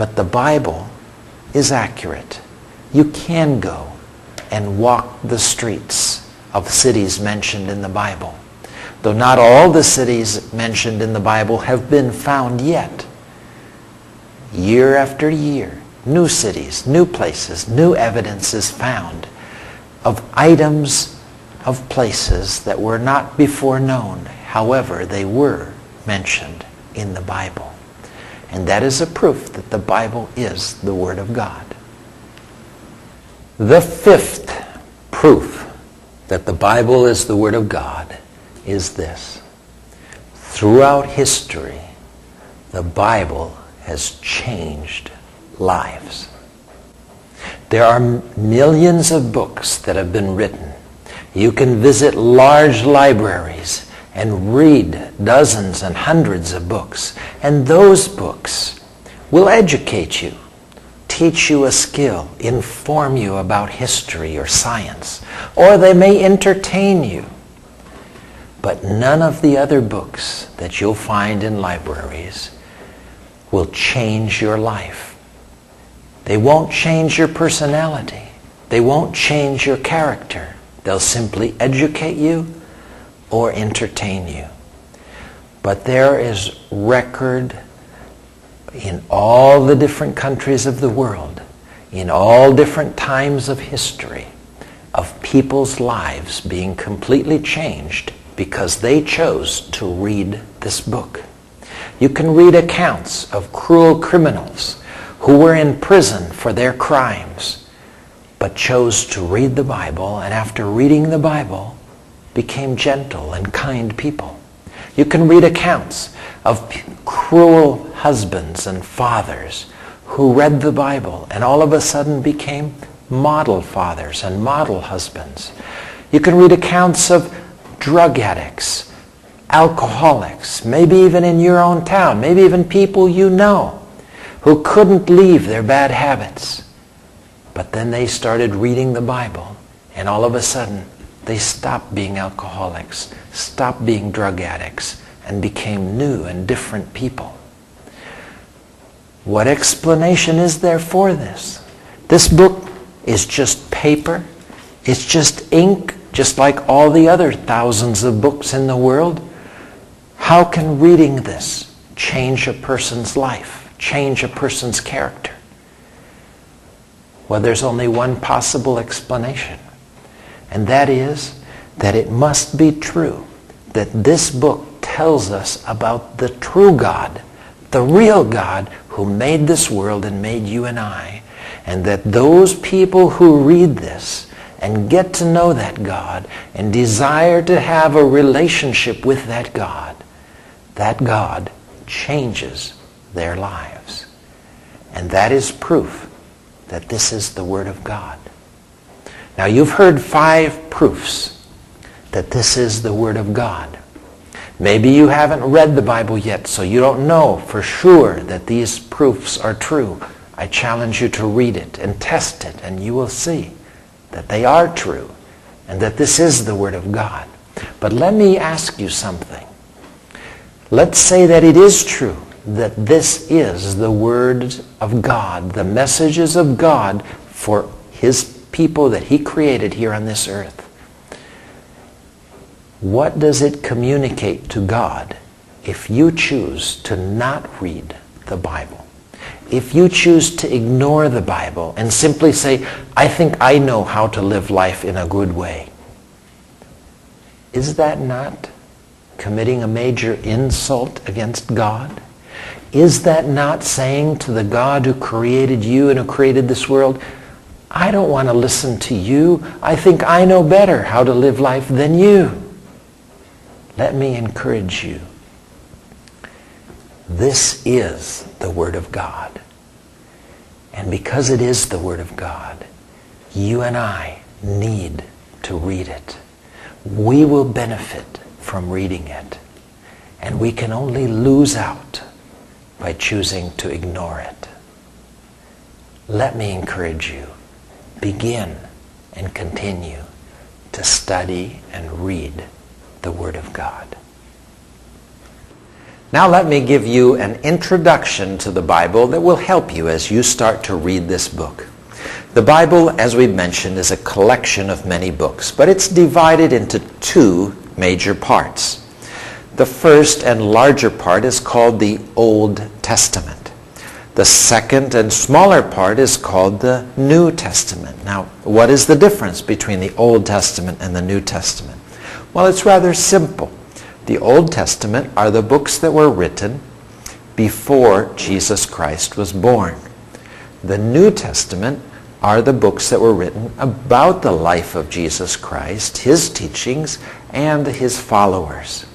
But the Bible is accurate. You can go and walk the streets of cities mentioned in the Bible. Though not all the cities mentioned in the Bible have been found yet. Year after year, new cities, new places, new evidence is found of items of places that were not before known. However, they were mentioned in the Bible. And that is a proof that the Bible is the Word of God. The fifth proof that the Bible is the Word of God is this. Throughout history, the Bible has changed lives. There are millions of books that have been written. You can visit large libraries and read dozens and hundreds of books. And those books will educate you, teach you a skill, inform you about history or science, or they may entertain you. But none of the other books that you'll find in libraries will change your life. They won't change your personality. They won't change your character. They'll simply educate you or entertain you. But there is record in all the different countries of the world, in all different times of history, of people's lives being completely changed because they chose to read this book. You can read accounts of cruel criminals who were in prison for their crimes, but chose to read the Bible, and after reading the Bible, became gentle and kind people. You can read accounts of cruel husbands and fathers who read the Bible and all of a sudden became model fathers and model husbands. You can read accounts of drug addicts, alcoholics, maybe even in your own town, maybe even people you know who couldn't leave their bad habits. But then they started reading the Bible, and all of a sudden they stopped being alcoholics, stopped being drug addicts, and became new and different people. What explanation is there for this? This book is just paper. It's just ink, just like all the other thousands of books in the world. How can reading this change a person's life, change a person's character? Well, there's only one possible explanation, and that is that it must be true that this book tells us about the true God, the real God who made this world and made you and I, and that those people who read this and get to know that God and desire to have a relationship with that God changes their lives. And that is proof that this is the Word of God. Now, you've heard 5 proofs that this is the Word of God. Maybe you haven't read the Bible yet, so you don't know for sure that these proofs are true. I challenge you to read it and test it, and you will see that they are true and that this is the Word of God. But let me ask you something. Let's say that it is true that this is the Word of God, the messages of God for His people that He created here on this earth. What does it communicate to God if you choose to not read the Bible? If you choose to ignore the Bible and simply say, I think I know how to live life in a good way. Is that not committing a major insult against God? Is that not saying to the God who created you and who created this world, I don't want to listen to you. I think I know better how to live life than you. Let me encourage you. This is the Word of God. And because it is the Word of God, you and I need to read it. We will benefit from reading it. And we can only lose out by choosing to ignore it. Let me encourage you. Begin and continue to study and read the Word of God. Now let me give you an introduction to the Bible that will help you as you start to read this book. The Bible, as we've mentioned, is a collection of many books, but it's divided into two major parts. The first and larger part is called the Old Testament. The second and smaller part is called the New Testament. Now, what is the difference between the Old Testament and the New Testament? Well, it's rather simple. The Old Testament are the books that were written before Jesus Christ was born. The New Testament are the books that were written about the life of Jesus Christ, his teachings, and his followers.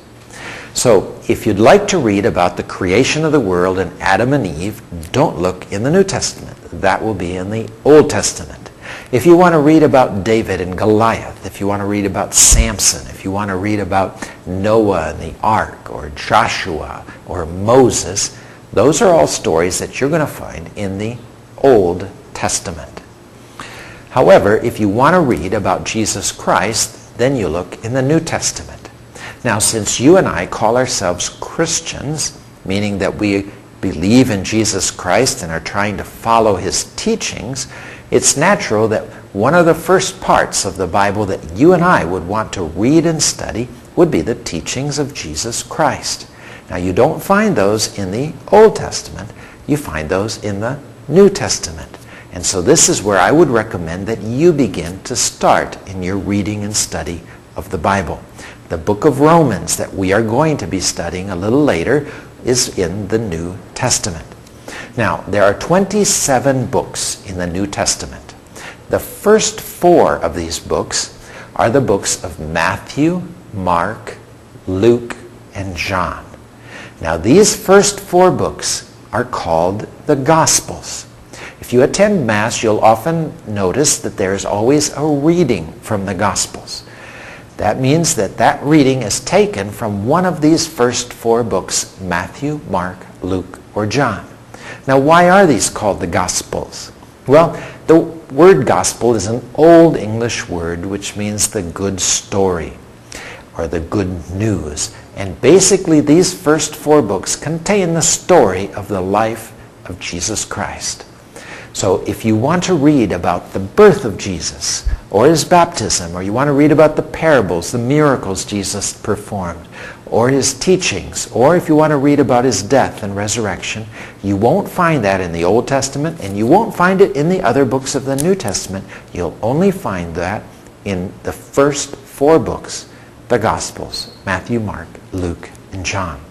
So, if you'd like to read about the creation of the world and Adam and Eve, don't look in the New Testament. That will be in the Old Testament. If you want to read about David and Goliath, if you want to read about Samson, if you want to read about Noah and the Ark, or Joshua, or Moses, those are all stories that you're going to find in the Old Testament. However, if you want to read about Jesus Christ, then you look in the New Testament. Now, since you and I call ourselves Christians, meaning that we believe in Jesus Christ and are trying to follow his teachings, it's natural that one of the first parts of the Bible that you and I would want to read and study would be the teachings of Jesus Christ. Now, you don't find those in the Old Testament. You find those in the New Testament. And so this is where I would recommend that you begin to start in your reading and study of the Bible. The book of Romans that we are going to be studying a little later is in the New Testament. Now, there are 27 books in the New Testament. The first 4 of these books are the books of Matthew, Mark, Luke, and John. Now, these first 4 books are called the Gospels. If you attend Mass, you'll often notice that there is always a reading from the Gospels. That means that that reading is taken from one of these first 4 books, Matthew, Mark, Luke, or John. Now, why are these called the Gospels? Well, the word gospel is an old English word which means the good story or the good news. And basically, these first 4 books contain the story of the life of Jesus Christ. So if you want to read about the birth of Jesus or his baptism, or you want to read about the parables, the miracles Jesus performed, or his teachings, or if you want to read about his death and resurrection, you won't find that in the Old Testament, and you won't find it in the other books of the New Testament. You'll only find that in the first 4 books, the Gospels, Matthew, Mark, Luke, and John.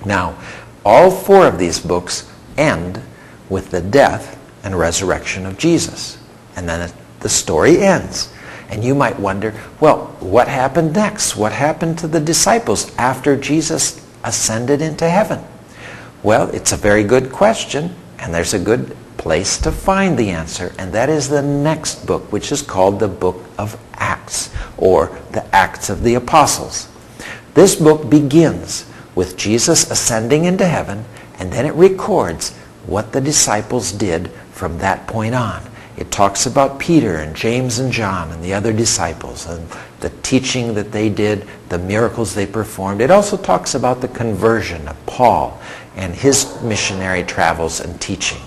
Now, all 4 of these books end with the death and resurrection of Jesus. And then the story ends. And you might wonder, well, what happened next? What happened to the disciples after Jesus ascended into heaven? Well, it's a very good question, and there's a good place to find the answer, and that is the next book, which is called the Book of Acts, or the Acts of the Apostles. This book begins with Jesus ascending into heaven, and then it records what the disciples did from that point on. It talks about Peter and James and John and the other disciples and the teaching that they did, the miracles they performed. It also talks about the conversion of Paul and his missionary travels and teaching.